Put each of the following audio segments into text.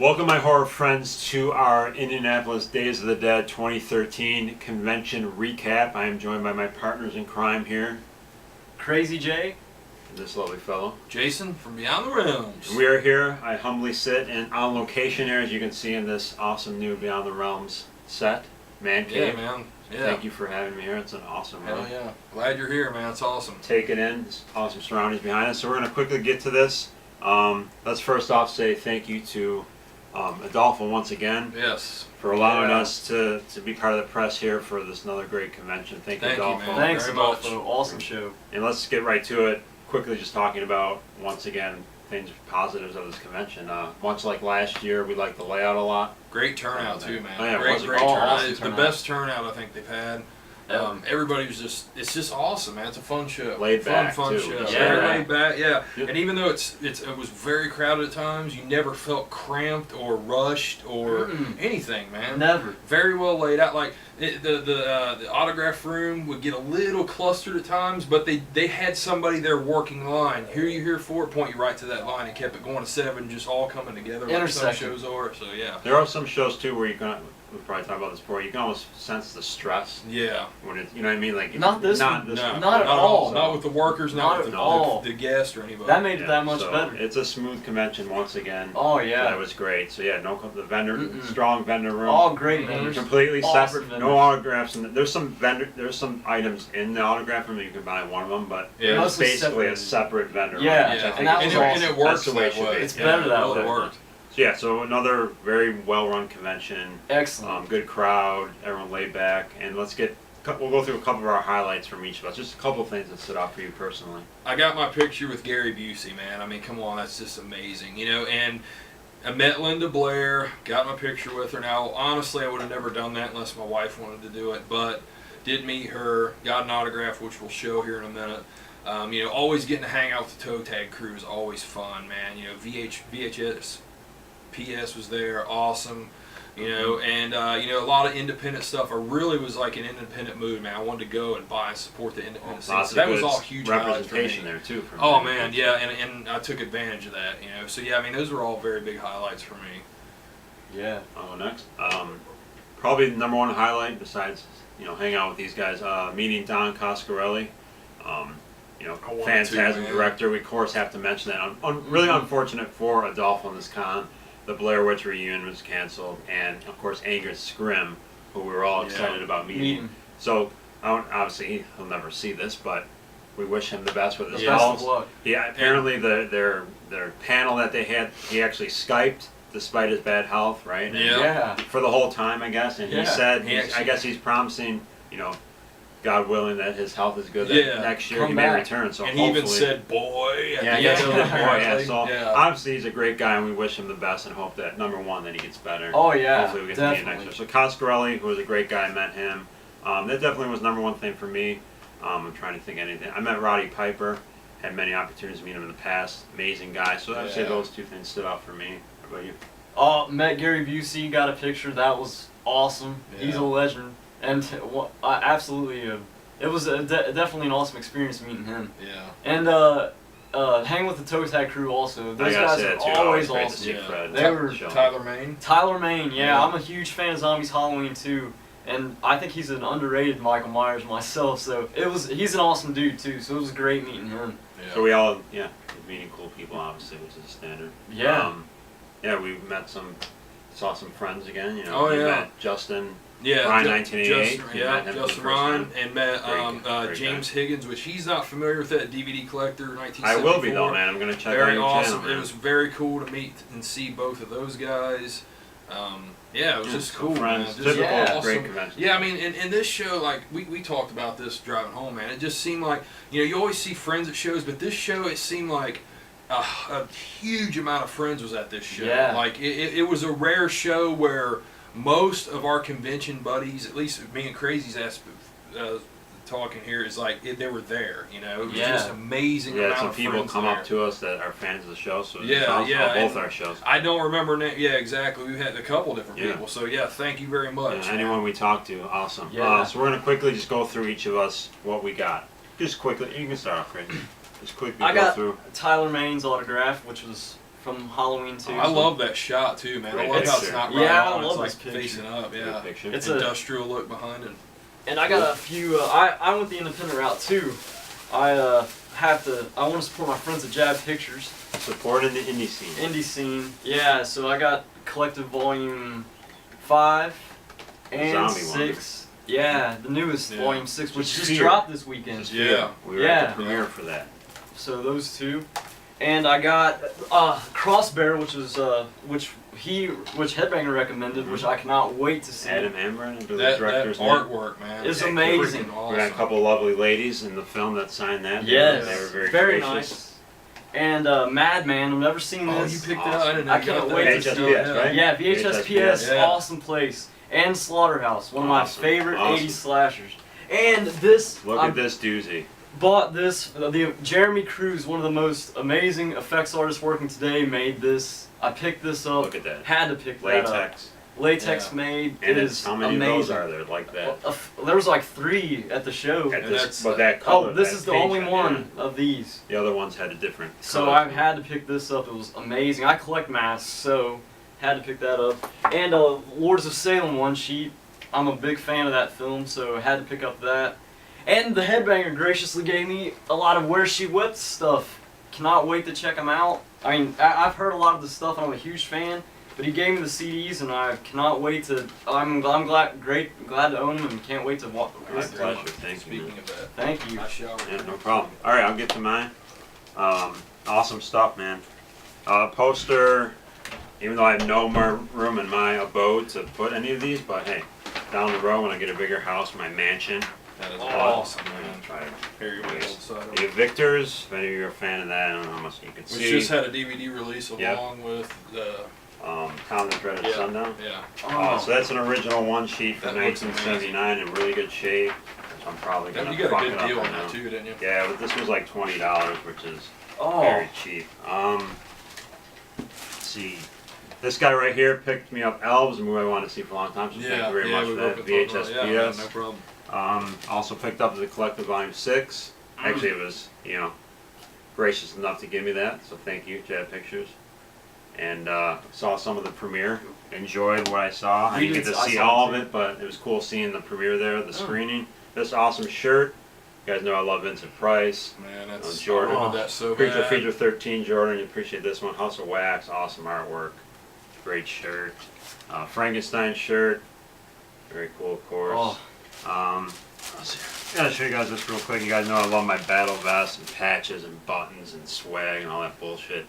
Welcome, my horror friends, to our Indianapolis Days of the Dead 2013 convention recap. I am joined by my partners in crime here, Crazy Jay, this lovely fellow, Jason from Beyond the Realms. And we are here. I humbly sit and on location here, as you can see in this awesome new Beyond the Realms set, Man Cave. Yeah, man. Yeah. Thank you for having me here. It's an awesome Hell room. yeah. Glad you're here, man. It's awesome. Take it in. It's awesome surroundings behind us. So we're going to quickly get to this. Let's first off say thank you to Adolfo once again. Yes. For allowing us to be part of the press here for this another great convention. Thank you, Adolfo. man. thanks very Adolfo, much. awesome show. And let's get right to it. Quickly just talking about, once again, things positives of this convention. Much like last year, we like the layout a lot. Great turnout too, man. Oh, yeah, great wasn't it? turnout. Awesome It's turnout. the best turnout I think they've had. Everybody was it's just awesome, man. It's a fun show. Laid back, fun too. show. Yeah. Very laid back, yeah. Yep. And even though it was very crowded at times, you never felt cramped or rushed or anything, man. Never. Very well laid out. Like the autograph room would get a little clustered at times, but they had somebody there working line. Who are you here for? Point you right to that line and kept it going to 7, just all coming together like some Intersection. shows are. So yeah. There are some shows, too, where you can, we'll probably talk about this before, you can almost sense the stress Yeah. when it's, you know what I mean? Like, Not this not one. this No, one. Not at all. Not with the workers, not, Not with at all. the guests or anybody. That made it Yeah, that much so better. It's a smooth convention once again. Oh So yeah. that was great. So yeah, no the vendor, Mm-mm. strong vendor room. All great vendors. Completely Awesome separate, vendors. no autographs. And there's some items in the autograph room that you can buy one of them, but Yeah. it's Mostly basically a separated. separate vendor room. Yeah, which I Yeah. think and that is was awesome. and it awesome. works That's the way it that should way. be. It's better that it way. worked. So yeah, so another very well-run convention, Excellent. good crowd, everyone laid back, and we'll go through a couple of our highlights from each of us. Just a couple of things that stood out for you personally. I got my picture with Gary Busey, man. I mean, come on, that's just amazing, you know. And I met Linda Blair, got my picture with her. Now, honestly, I would have never done that unless my wife wanted to do it, but did meet her, got an autograph, which we'll show here in a minute. You know, always getting to hang out with the toe tag crew is always fun, man. You know, VHS, PS was there, awesome. You know, and you know, a lot of independent stuff. I really was like in independent mood, man. I wanted to go and buy and support the independent scene. Lots So that of was good all huge highlights for me. representation there too. From Oh man, yeah, and I took advantage of that, you know. So yeah, I mean, those were all very big highlights for me. Yeah. Oh, next, probably the number one highlight besides hanging out with these guys, meeting Don Coscarelli. You know, I wanted phantasm to, man. director. We of course have to mention that. Really unfortunate for Adolfo in this con. The Blair Witch reunion was canceled, and of course Angus Scrim, who we were all Yeah. excited about meeting. So obviously he'll never see this, but we wish him the best with his Best health. of luck. Yeah, apparently their panel that they had, he actually Skyped despite his bad health, right? And Yeah. Yeah. for the whole time, I guess. And he Yeah. said, He I actually- guess he's promising, God willing, that his health is good. Yeah. That next year Come he may back. return. So And he even hopefully- said, "Boy." At yeah, the yes, end, he did. Boy, yeah. apparently. So Yeah. obviously he's a great guy, and we wish him the best, and hope that number one that he gets better. Oh yeah. Hopefully we get to meet him Definitely. next year. So Coscarelli, who was a great guy, I met him. That definitely was number one thing for me. I'm trying to think of anything. I met Roddy Piper. Had many opportunities to meet him in the past. Amazing guy. So I would say Yeah. those two things stood out for me. How about you? Met Gary Busey, got a picture. That was awesome. He's Yeah. a legend, and absolutely, it was definitely an awesome experience meeting him. Yeah. And hang with the Toe Tag crew also. Those I gotta guys say are that too. always Great to awesome. see Yeah. Fred. They were Show. Tyler Main. Tyler Main, yeah, Yeah. I'm a huge fan of Zombies Halloween too, and I think he's an underrated Michael Myers myself. So he's an awesome dude too. So it was great meeting him. Yeah. So we all, meeting cool people, obviously, which is standard. Yeah. Yeah, we saw some friends again. Oh, we yeah. met Justin. Yeah, Ryan 1988, Justin, you met him for the Justin first Ryan, time. and met Great James Higgins, which he's not familiar with that DVD collector, 1974. I will be though, man. I'm gonna check out Very your awesome. channel, man. It was very cool to meet and see both of those guys. Yeah, it was Yeah, just some cool, friends. man. Just Typical Yeah. great convention. Yeah, I mean, in this show, like, we talked about this driving home, man. It just seemed like, you always see friends at shows, but this show, it seemed like a huge amount of friends was at this show. Yeah. Like, it was a rare show where most of our convention buddies, at least me and Crazy's talking here, is like, they were there, It was Yeah. just amazing Yeah, amount some of people friends come there. up to us that are fans of the show, so Yeah, it's awesome. yeah, Both and our shows. I don't remember yeah, exactly. We had a couple different Yeah. people. So yeah, thank you very much. Yeah, anyone we talk to, awesome. Yeah. So we're gonna quickly just go through each of us what we got. Just quickly, you can start off, Crazy. Just quickly I go got through. Tyler Maine's autograph, which was from Halloween 2. I love that shot too, man. I Great love how it's picture. not right Yeah, I on. love It's like this picture. facing up. Great Yeah, picture. It's industrial look behind it. And I got a few. I went the independent route too. I want to support my friends at Jab Pictures. Supporting the indie scene. Indie scene. Yeah, so I got Collective Volume 5 and Zombie one. 6. Yeah, the newest Yeah. Volume 6, which just Fear. dropped this weekend. Just Yeah. Fear. We were at Yeah. the premiere for that. So those two. And I got Crossbear, which Headbanger recommended, which I cannot wait to see. Adam Ambrin, I believe the That director's name. artwork, man, It's is amazing. freaking We awesome. got a couple lovely ladies in the film that signed that. Yes, They were very gracious. nice. And Madman, I've never seen Oh, this. you picked Awesome. that? I didn't know I you got can't that. wait to VHS, see it. right? Yeah, VHS-PS, Yeah. awesome place. And Slaughterhouse, one of my Awesome. favorite Awesome. 80s slashers. And this, Look I at this doozy. bought this. The Jeremy Cruz, one of the most amazing effects artists working today, made this. I picked this up. Look at that. Had to pick that up. Latex. Latex Yeah. made. And It it's, is how many amazing. of those are there like that? There was like 3 at the show. At And this, that's, but that color, Oh, this that is the page only had- one of these. The other ones had a different. So color. I've had to pick this up. It was amazing. I collect masks, so had to pick that up. And Lords of Salem one sheet. I'm a big fan of that film, so I had to pick up that. And the Headbanger graciously gave me a lot of Where She Whipped stuff. Cannot wait to check them out. I mean, I've heard a lot of the stuff. I'm a huge fan. But he gave me the CDs, and I cannot wait to. I'm glad to own them, and can't wait to walk. My pleasure. Thank you. Speaking man. of that, Thank you. I showered. Yeah, no problem. All right, I'll get to mine. Awesome stuff, man. Poster. Even though I have no more room in my abode to put any of these, but hey, down the road when I get a bigger house, my mansion, That is Oh, awesome, I'm man. gonna try to. Harry Wheels. So The Victors. If any of you are a fan of that, I don't know how much you can we see. just had a DVD release Yep. along with the Town of Dreaded Yeah. Sundown. yeah. So that's an original one sheet from That looks 1979 in really good shape. Which I'm probably gonna You got fuck a it good up deal on now. that too, didn't you? Yeah, but this was like $20, which is Oh, very cheap. Let's see. This guy right here picked me up Elves, a movie I wanted to see for a long time. So thank you very much we for wrote that. the talk about it. Yeah, VHS-PS. no problem. Also picked up the Collective Volume 6. Actually, it was, gracious enough to give me that, so thank you, Jab Pictures. And saw some of the premiere. Enjoyed what I saw. I didn't get to see all of it, but it was cool seeing the premiere there, the screening. This awesome shirt. You guys know I love Vincent Price. Man, that's Jordan. I wanted that so Creature bad. Feature 13, Jordan. You appreciate this one. Hustle Wax, awesome artwork. Great shirt. Frankenstein shirt. Very cool, of course. Let's see. I gotta show you guys this real quick. You guys know I love my battle vests and patches and buttons and swag and all that bullshit.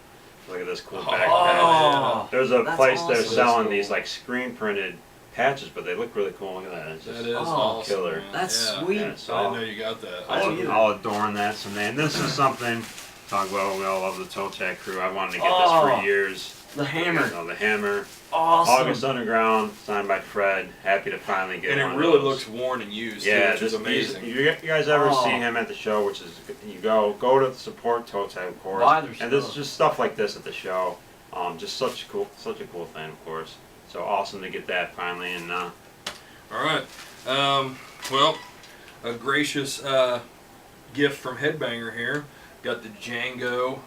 Look at this cool backpack. Oh, There's a that's place they're awesome. selling That's these cool. like screen printed patches, but they look really cool. Look at that. It's just, That is Oh, awesome. killer. Man. That's yeah. sweet. yeah, so I didn't know you got that. I didn't either. I'll adorn that someday. And this is something, talk about, we all love the Toe Tag crew. I wanted to get this Oh, for years. the hammer. You know, the hammer. Awesome. August Underground, signed by Fred. Happy to finally get And one it of really those. looks worn and used, Yeah, too, which is this, amazing. you guys ever Oh. see him at the show, which is, you go to support Toe Tag, of course. Buy their And this stuff. just stuff like this at the show. Just such a cool thing, of course. So awesome to get that finally. And All right. Well, a gracious gift from Headbanger here. Got the Django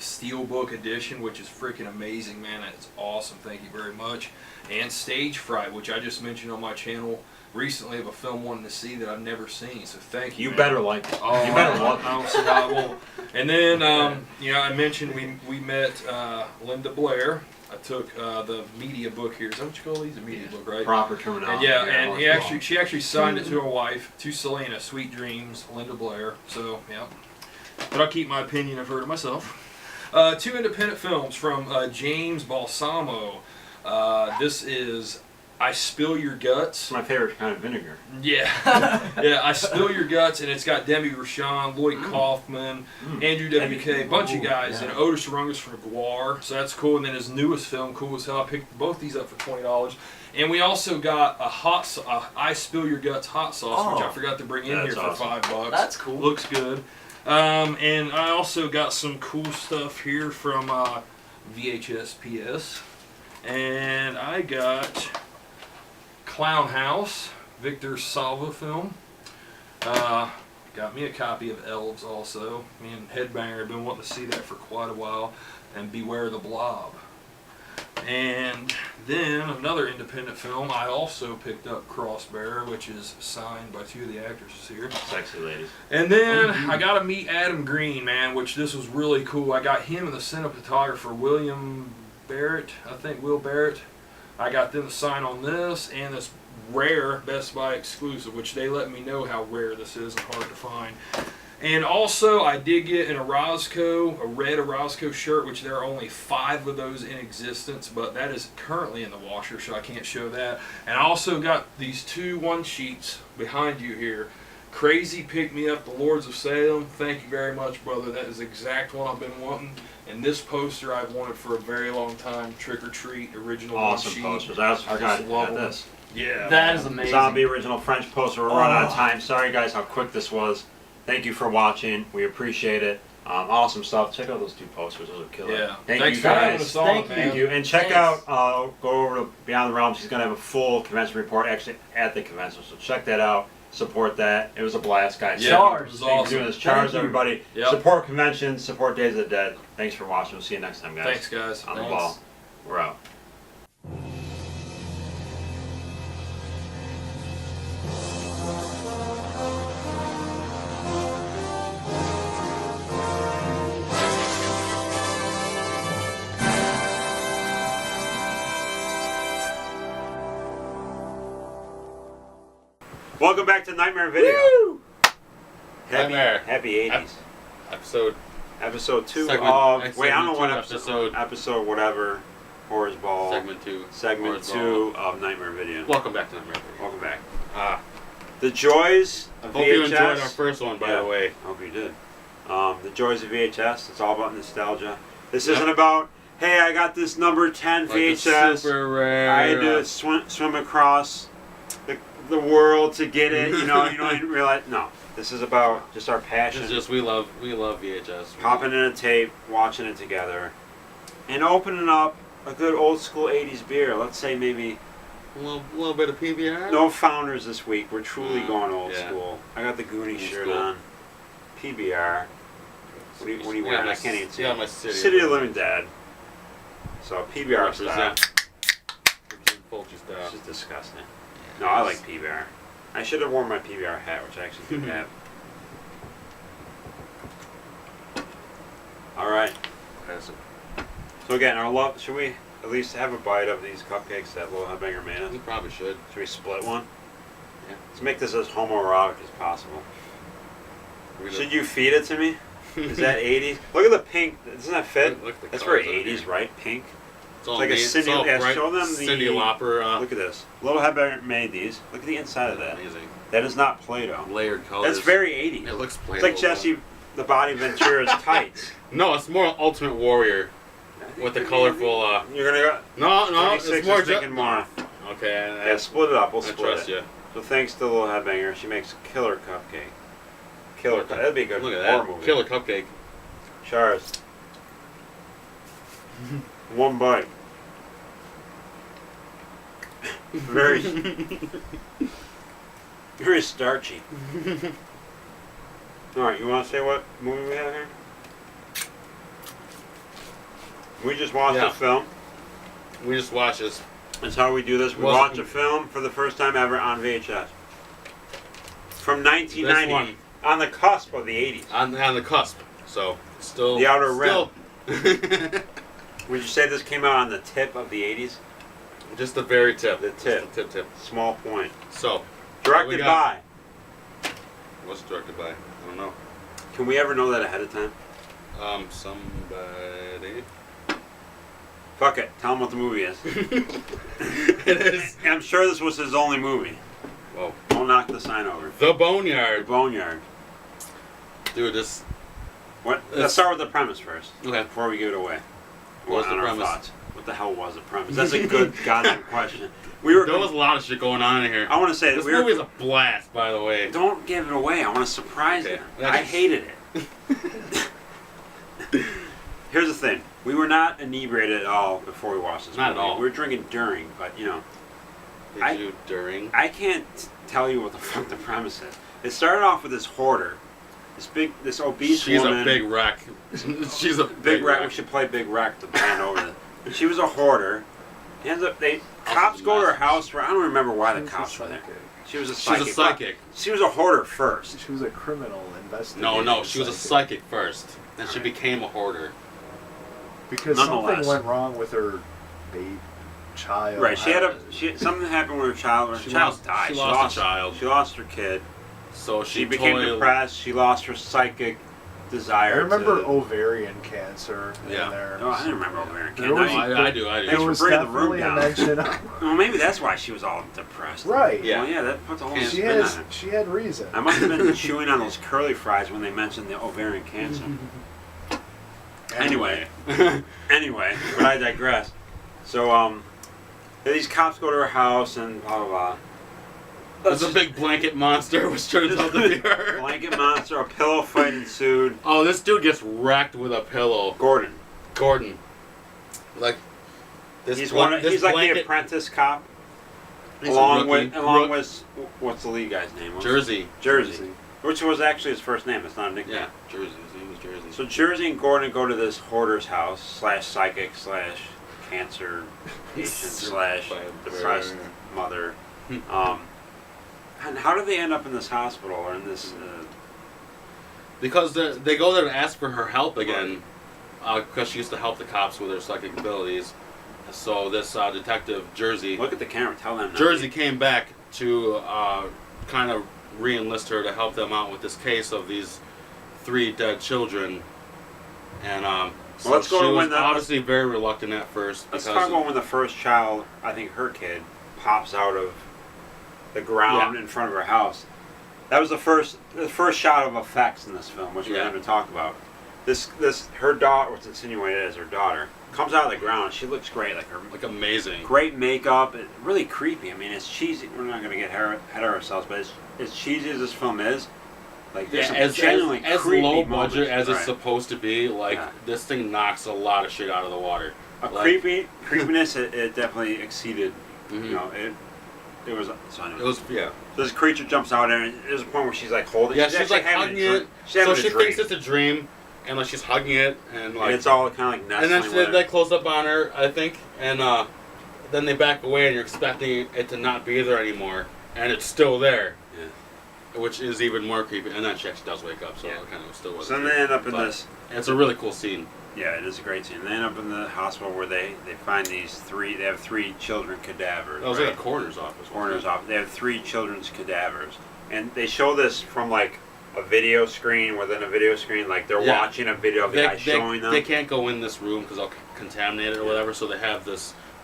Steelbook edition, which is freaking amazing, man. It's awesome. Thank you very much. And Stage Fright, which I just mentioned on my channel recently of a film wanting to see that I've never seen. So thank you. you man. better like it. Oh, you better love I it. don't see how I won't. And then, I mentioned we met Linda Blair. I took the media book here. Is that what you call these? A media book, right? Proper And terminology. yeah, and Lord. she actually signed it to her wife, to Selena, Sweet Dreams, Linda Blair. So, yeah. But I'll keep my opinion of her to myself. 2 independent films from James Balsamo. This is I Spill Your Guts. It's my favorite kind of vinegar. Yeah, yeah. I Spill Your Guts, and it's got Demi Rashawn, Lloyd Kaufman, Andrew WK, bunch of guys, and Otis Rungus from Guar. So that's cool. And then his newest film, cool as hell. I picked both these up for $20. And we also got a I Spill Your Guts hot sauce, which I forgot to bring in That's here for awesome. $5. That's cool. Looks good. And I also got some cool stuff here from VHS-PS. And I got Clown House, Victor Salva film. Got me a copy of Elves also. Me and Headbanger have been wanting to see that for quite a while. And Beware the Blob. And then another independent film, I also picked up Crossbearer, which is signed by 2 of the actresses here. Sexy ladies. And then I got to meet Adam Green, man, which this was really cool. I got him and the cinematographer William Barrett, I think Will Barrett. I got them to sign on this and this rare Best Buy exclusive, which they let me know how rare this is and hard to find. And also, I did get an Orozco, a red Orozco shirt, which there are only 5 of those in existence, but that is currently in the washer, so I can't show that. And I also got these 2 one-sheets behind you here. Crazy Pick Me Up, The Lords of Salem. Thank you very much, brother. That is the exact one I've been wanting. And this poster I've wanted for a very long time. Trick or Treat, original Awesome one-sheet. posters. I also forgot just love about them. this. Yeah. That is amazing. Zombie original French poster. We're running out of Oh. time. Sorry guys how quick this was. Thank you for watching. We appreciate it. Awesome stuff. Check out those 2 posters. Those are killer. Yeah. Thank Thanks you for having guys. us on, Thank man. Thank you. And check Thanks. out, go over to Beyond the Realms. He's going to have a full convention report actually at the convention. So check that out. Support that. It was a blast, guys. Yeah, Charge. it was Thank you for awesome. doing this. Charge, Thank you. everybody. Yep. Support conventions. Support Days of the Dead. Thanks for watching. We'll see you next time, guys. Thanks, guys. On the Thanks. ball. We're out. Welcome back to Nightmare Video. Nightmare. Happy 80s. Episode Episode 2 Segment- of, wait, I don't know what segment episode whatever, Horror's Ball. segment 2. Segment Horror's 2 of Nightmare Video. Welcome back to Nightmare. Welcome back. Ah, The joys of hope VHS. you enjoyed our first one, by Yeah. the way. Hope you did. The joys of VHS. It's all about nostalgia. This Yep. isn't about, hey, I got this number 10 Like the VHS. super rare. I had to swim across the world to get it. You don't realize. No, this is about just our passion. It's just we love VHS. Popping in a tape, watching it together, and opening up a good old school 80s beer. Let's say maybe a little bit of PBR. no Founders this week. We're truly going old yeah. school. I got the Goonies Old shirt school. on. PBR. What are you wearing? I can't even see. Yeah, my City. City of the Living Dead. So PBR style. Represent Fulci style. This is disgusting. No, I like PBR. I should have worn my PBR hat, which I actually do have. All right. So again, our love. Should we at least have a bite of these cupcakes that Little Headbanger made us? We probably should. Should we split one? Yeah. Let's make this as homoerotic as possible. We Should you feed it to me? Is that 80s? Look at the pink. Doesn't that fit? Look at the That's very colors on 80s, here. right? Pink. It's all like a neat. Cindy- It's all yeah, bright show them the- Cindy Lauper. Look at this. Little Headbanger made these. Look at the inside of that. Amazing. That is not Play-Doh. Layered colors. That's very 80s. It looks It's like Jesse, the Body Ventura's tights. No, it's more Ultimate Warrior with the colorful. You're gonna go. No, 26 it's more is thinking more. Okay. Yeah, split it up. We'll I split trust it. you. So thanks to Little Headbanger, she makes a killer cupcake. Killer. That'd be a good Look at horror that. movie. Killer cupcake. Charles. One bite. Very, very starchy. All right, you want to say what movie we have here? We just watched Yeah. a film. We just watched this. That's how we do this. We Well- watch a film for the first time ever on VHS. From This 1990, one on the cusp of the 80s. on the cusp. So still The Outer still, Would you say this came out on the tip of the 80s? Just the very tip. The Just tip. the tip. Small point. So Directed we got? by. what's it directed by? I don't know. Can we ever know that ahead of time? Somebody. Fuck it. Tell him what the movie is. It is I'm sure this was his only movie. Whoa. Don't knock the sign over. The The Boneyard. Boneyard. Dude, this. What? Let's start with the premise first. Okay. Before we give it away. What's the On our premise? thoughts. What the hell was the premise? That's a good goddamn question. We were. There was a lot of shit going on in here. I want to say that This we movie is were. a blast, by the way. Don't give it away. I want to surprise Okay. you. That's- I hated it. Here's the thing. We were not inebriated at all before we watched this Not movie. at all. We were drinking during, but you know, Did I- you during? I can't tell you what the fuck the premise is. It started off with this hoarder this obese She's woman. a big wreck. She's a Big Wreck. We should play Big Wreck to band over this. She was a hoarder. Cops go to her house where I don't remember why the cops were there. She was a psychic. She's a psychic. She was a hoarder first. She was a criminal investigator. No, she was a psychic first. Then she became a hoarder. Because Nonetheless. something went wrong with her babe child. Right. Something happened with her child. Her child died. She lost a child. She lost her kid. So She became depressed. She lost her psychic I desire. remember to, ovarian cancer Yeah. in there. No, I didn't remember ovarian There cancer. was- I do. Thanks There for was bringing the room definitely a down. mention of... Well, maybe that's why she was all depressed. Right. Yeah. Well, yeah, that puts a whole She spin on it. had reason. I must have been chewing on those curly fries when they mentioned the ovarian cancer. Anyway, but I digress. So, these cops go to her house and blah blah blah. There's a big blanket monster, which turns out to be her. Blanket monster, a pillow fight ensued. Oh, this dude gets wrecked with a pillow. Gordon. Like this. He's bla- one. this He's like the blanket, apprentice cop. he's a Along rookie. with what's the lead guy's name? Jersey. Jersey. Which was actually his first name. It's not a nickname. Yeah, Jersey. His name was Jersey. So Jersey and Gordon go to this hoarder's house / psychic / cancer patient / depressed mother. And how did they end up in this hospital or in this? Because they go there to ask for her help again, because she used to help the cops with her psychic abilities. So this detective Jersey, Look at the camera. Tell them. Jersey came back to kind of re-enlist her to help them out with this case of these 3 dead children. And so let's go she to was when that- obviously very reluctant at first. Let's because talk about when the first child, I think her kid, pops out of the ground in front of her house. That was the first shot of effects in this film, which we're Yeah. going to talk about. Her daughter, what's insinuated as her daughter, comes out of the ground. She looks great, like her like amazing. great makeup, really creepy. I mean, it's cheesy. We're not going to get ahead of ourselves, but as cheesy as this film is, like there's some genuinely as creepy low moments, budget as it's right. supposed to be, like Yeah. this thing knocks a lot of shit out of the water. Creepiness. It definitely exceeded. Mhm. You know, it was. So anyway. It was So this creature jumps out there, and there's a point where she's like holding. yeah, she's actually like having hugging a dream. it. She's having So a she dream. thinks it's a dream, and like she's hugging it, and like and it's all kind of like and nestling then with her. they close up on her, I think, and then they back away, and you're expecting it to not be there anymore, and it's still there. Yeah. Which is even more creepy. And then she actually does wake up, so Yeah. it kind of still was. So then they end up in this. And it's a really cool scene. Yeah, it is a great scene. They end up in the hospital where they find these 3. They have 3 children cadavers. That was right? like a coroner's office. Coroner's office. They have 3 children's cadavers, and they show this from like a video screen within a video screen. Like they're Yeah. watching a video of the guy showing them. They can't go in this room because they'll contaminate it or whatever. So they have the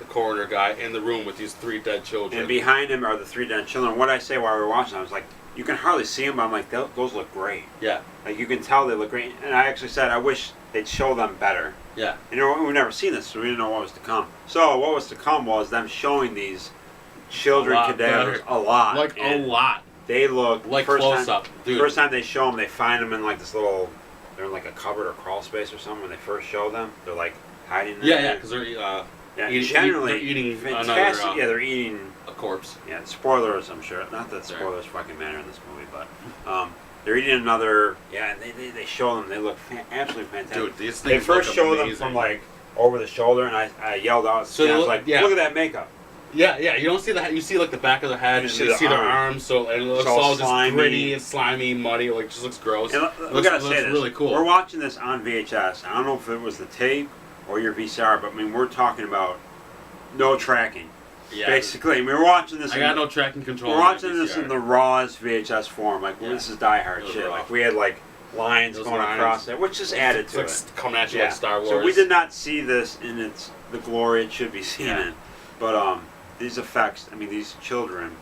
coroner guy in the room with these 3 dead children. And behind him are the 3 dead children. What I say while we were watching, I was like, you can hardly see them, but I'm like, those look great. Yeah, Like you can tell they look great. And I actually said, I wish they'd show them better. yeah. You know, we've never seen this, so we didn't know what was to come. So what was to come was them showing these children A lot cadavers better. a lot. Like a And lot. They look Like first close time, up, dude. First time they show them, they find them in like this little. They're in like a cupboard or crawl space or something. When they first show them, they're like hiding there. Yeah, because they're Generally, they're eating fantastic. another, Yeah, they're eating. a corpse. Yeah, spoilers, I'm sure. Not that spoilers fucking matter in this movie, but they're eating another. Yeah, and they show them. They look absolutely fantastic. Dude, these They things first look show them amazing. from like over the shoulder, and I yelled out. So I they was look- like, yeah. "Look at that makeup!" Yeah. You don't see the you see like the back of the head, You and see you the see their arm. arms. So it looks It's all all just slimy. gritty and slimy, muddy. Like just looks gross. And we looks, gotta say looks this. really cool. We're watching this on VHS. I don't know if it was the tape or your VCR, but I mean, we're talking about no tracking. Yeah. Basically, I mean, we're watching this. I got no tracking control. We're on my watching this VCR. in the rawest VHS form. Like, Yeah. this is Die Hard It was shit. raw. Like, we had like lines Those going lines. across it, which just added It's to like it. coming at you Yeah. like Star Wars. So we did not see this in the glory it should be seen Yeah. in. But these effects, I mean, these children,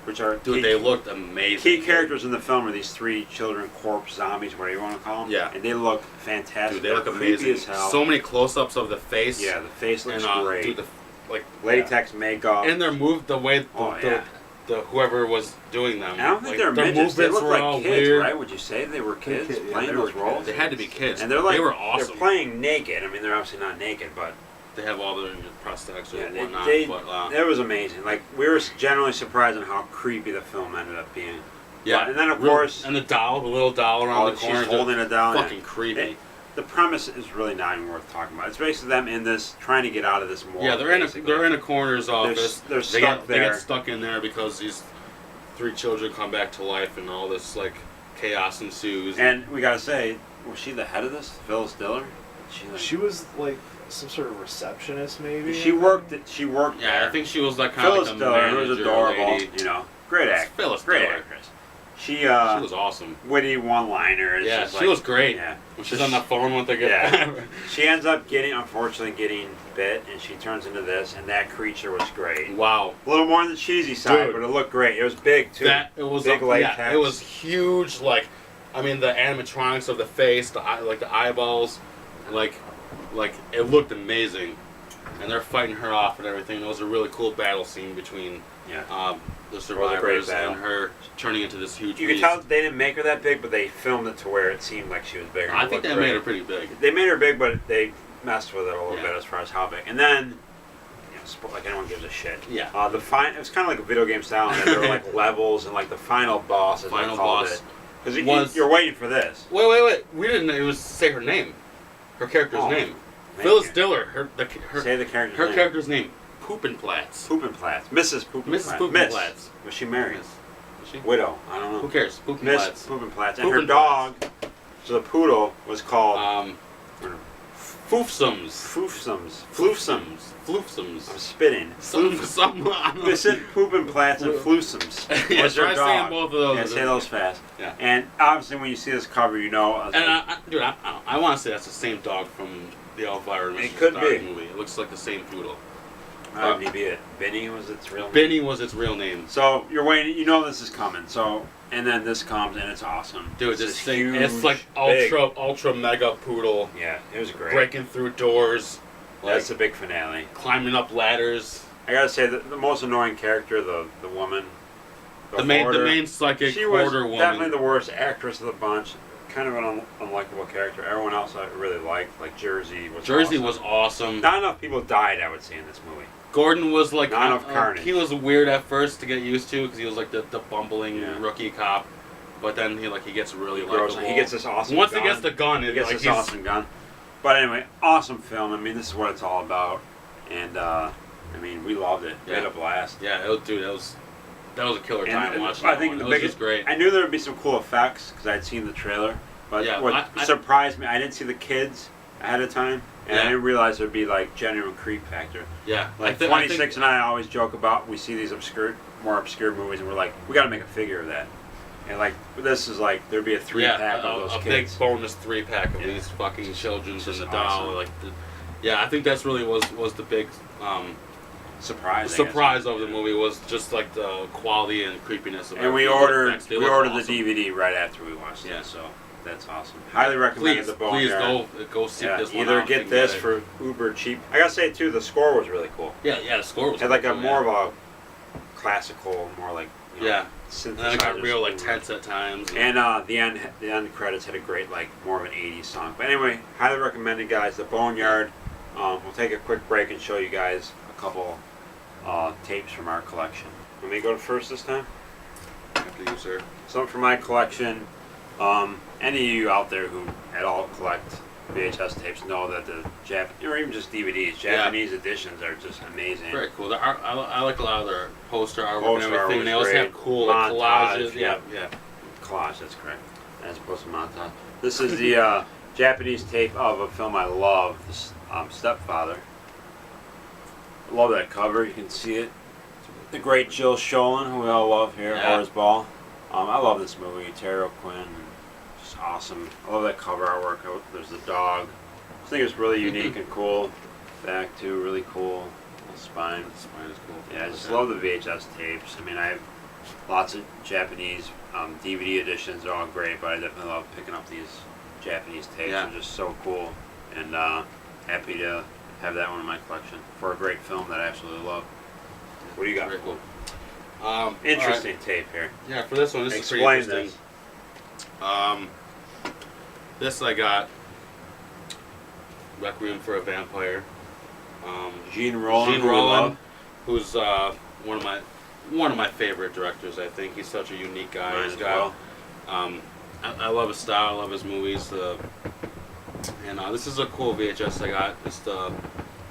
which are Dude, they looked amazing. key characters in the film are these 3 children, corpse zombies, whatever you want to call them. Yeah. And they look fantastic. Dude, they look They're creepy amazing. as hell. So many close-ups of the face. Yeah, the face looks and great. dude, like Latex makeup. and they're moved the way Oh, yeah. the whoever was doing them. I don't think like, they're their midgets. They movements look were all like kids, weird. right? Would you say they were kids Yeah, playing they those were roles? kids. They had to be kids. And they're like they were awesome. They're playing naked. I mean, they're obviously not naked, but They have all their prosthetics yeah, or whatnot. they but, it was amazing. Like we were generally surprised on how creepy the film ended up being. Yeah, And then of Real- course, and the little doll around the she's corner, holding it down. fucking and creepy. the premise is really not even worth talking about. It's basically them in this trying to get out of this morgue. Yeah, they're in a coroner's office. They're They stuck They there. get stuck in there because these 3 children come back to life, and all this like chaos ensues. And we gotta say, was she the head of this? Phyllis Diller? She was like some sort of receptionist, maybe. She worked. She worked. yeah, there. I think she was like kind of Phyllis like the Diller manager was adorable. lady. You know, great It's act. Phyllis Great Diller. actress. She She was awesome. witty one-liners. Yeah, just she was great. Yeah. When she's on the phone with the guy. Yeah. She ends up unfortunately getting bit, and she turns into this, and that creature was great. Wow. A little more on the cheesy side, Dude. but it looked great. It was big too. It was big latex. yeah, it was huge. Like, I mean, the animatronics of the face, the eyeballs, like it looked amazing. And they're fighting her off and everything. It was a really cool battle scene between Yeah. the great survivors battle. and her turning into this huge You could beast. tell they didn't make her that big, but they filmed it to where it seemed like she was bigger. I It think looked they great. made her pretty big. They made her big, but they messed with it a little Yeah. bit as far as how big. And then, like anyone gives a shit. Yeah. It was kind of like a video game style. And there were like levels and like the final boss, as Final they called boss it. Because was- you're waiting for this. Wait. We didn't even say her name. Her character's Oh, name. thank Phyllis you. Diller. Say the character's Her name. character's name. Poopinplatz. Poopinplatz. Mrs. Poopinplatz. Mrs. Poopinplatz. Miss. Was she married? Miss. Was she? Widow. I don't know. Who cares? Miss Poopinplatz. Poopinplatz. And her Poopinplatz. dog, so the poodle, was called Foofsums. Floofsums. Floofsums. Floofsums. I'm spitting. Some. Mrs. Poopinplatz and Floofsums. Yeah, was her try saying dog. both of those. Yeah, say those fast. Yeah. And obviously, when you see this cover, you know. I was And like, dude, I want to say that's the same dog from the Elvira and It Mrs. could Stark be. movie. It looks like the same poodle. maybe it. Benny was its real name. Benny was its real name. So you're waiting. You know this is coming. So and then this comes and it's awesome. Dude, It's this thing, huge, it's like big- ultra mega poodle, Yeah, it was great. breaking through doors, like That's the big finale. climbing up ladders. I gotta say the most annoying character, the woman, The main hoarder, psychic she was hoarder woman. definitely the worst actress of the bunch. Kind of an unlikable character. Everyone else I really liked, like Jersey was. Jersey awesome. was awesome. Not enough people died, I would say, in this movie. Gordon was like Not enough carnage. he was weird at first to get used to because he was like the bumbling Yeah. rookie cop, but then he gets really Gross. likable. He gets this awesome. Once gun. he gets the gun, He it, gets like this he's, awesome gun. But anyway, awesome film. I mean, this is what it's all about, and I mean, we loved it. We had Yeah. a blast. Yeah, dude, that was a killer time And watching. I that think one. the It was biggest just great. I knew there would be some cool effects because I'd seen the trailer. But Yeah, what I- surprised me, I didn't see the kids ahead of time, and I Yeah. didn't realize there'd be like genuine creep factor. Yeah, Like 26 and I always joke about. We see these more obscure movies, and we're like, we got to make a figure of that. And like this is like there'd be a 3-pack of those a kids. big bonus 3-pack of Yeah. these fucking children It's and the just doll. awesome. Yeah, I think that's really was the big Surprise. I surprise guess. of the movie was just like the quality and creepiness of And we everything. The ordered effects, they we look ordered awesome. the DVD right after we watched Yeah. it, so that's awesome. Highly recommend the Please Boneyard. go seek Yeah, this one either out. get and this it. for uber cheap. I gotta say too, the score was really cool. Yeah, the score was It had like a cool, more of a classical, more like yeah. synthesizer. And then it got real like score. tense at times. And the end credits had a great like more of an 80s song. But anyway, highly recommended, guys. The Boneyard. We'll take a quick break and show you guys a couple tapes from our collection. Let me go to first this time. After you, sir. Something from my collection. Any of you out there who at all collect VHS tapes know that the or even just DVDs, Yeah. Japanese editions are just amazing. Very cool. I like a lot of their poster artwork Poster and everything. artwork They is always great. have cool like, Montage, collages. yeah. Yeah. Collage, that's correct. As opposed to montage. This is the Japanese tape of a film I love, Stepfather. I love that cover. You can see it. The great Jill Schoen, who we all love here, Yeah. Horace Ball. I love this movie. Terry O'Quinn, just awesome. I love that cover artwork. There's the dog. I think it's really unique and cool. Back too, really cool. Little spine. Spine is cool. Yeah, I just love the VHS tapes. I mean, I have lots of Japanese DVD editions. They're all great, but I definitely love picking up these Japanese tapes. Yeah. They're just so cool, and happy to have that one in my collection for a great film that I absolutely love. What do you got? Very cool. Interesting tape here. Alright. Yeah, for this one, this Explain is pretty interesting. This I got Requiem for a Vampire. Gene Roland. Gene who we Roland, love. who's one of my one of my favorite directors. I think he's such a unique guy. Mine He's as got, well. I love his style. I love his movies. And this is a cool VHS I got. It's the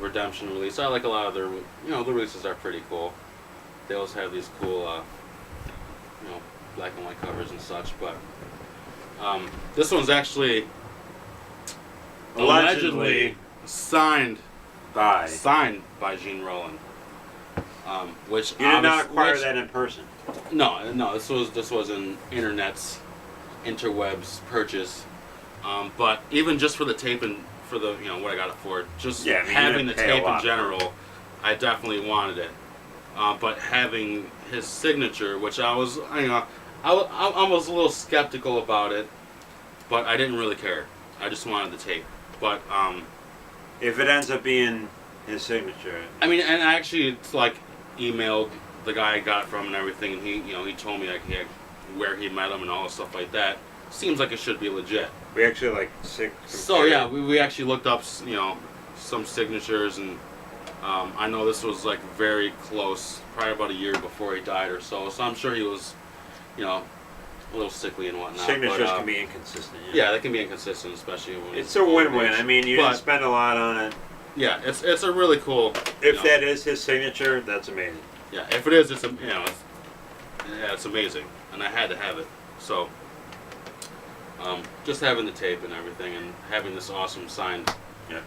Redemption release. I like a lot of their, the releases are pretty cool. They always have these cool, black and white covers and such. But this one's actually allegedly signed Bye. by Gene Roland. Which You did not acquire which- that in person. No. This was an internet's interwebs purchase. But even just for the tape and for the what I got it for, just Yeah, I mean, you having the didn't pay a tape in lot for it. general, I definitely wanted it. But having his signature, which I was I was a little skeptical about it, but I didn't really care. I just wanted the tape. But If it ends up being his signature, I mean, and I actually emailed the guy I got it from and everything, and he told me where he met him and all the stuff like that. Seems like it should be legit. we actually like sick. So yeah, we actually looked up some signatures, and I know this was like very close, probably about a year before he died or so. So I'm sure he was, a little sickly and whatnot. Signatures but, can be inconsistent. yeah, they can be inconsistent, especially when It's a win-win. I mean, you But- didn't spend a lot on it. yeah, it's a really cool. If that is his signature, that's amazing. Yeah, if it is, it's amazing, and I had to have it. So, just having the tape and everything, and having this awesome signed, Yeah.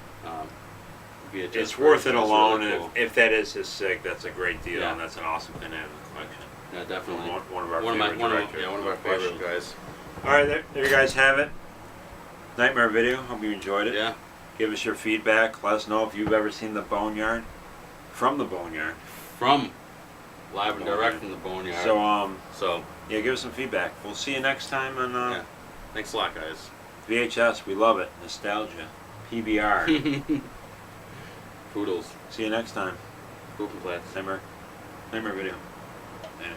VHS It's worth it version is alone, really and cool. if that is his sig, that's a great deal, Yeah. and that's an awesome thing to have in the collection. Yeah, definitely. One of our One of favorite my directors. one of our no question. favorite guys. All right, there you guys have it. Nightmare video. Hope you enjoyed it. Yeah, Give us your feedback. Let us know if you've ever seen the Boneyard. From the Boneyard. from live and direct from the Boneyard. So yeah, give us some feedback. We'll see you next time on yeah. Thanks a lot, guys. VHS. We love it. Nostalgia. PBR. Poodles. See you next time. Poop and plats. Nightmare video. Yeah.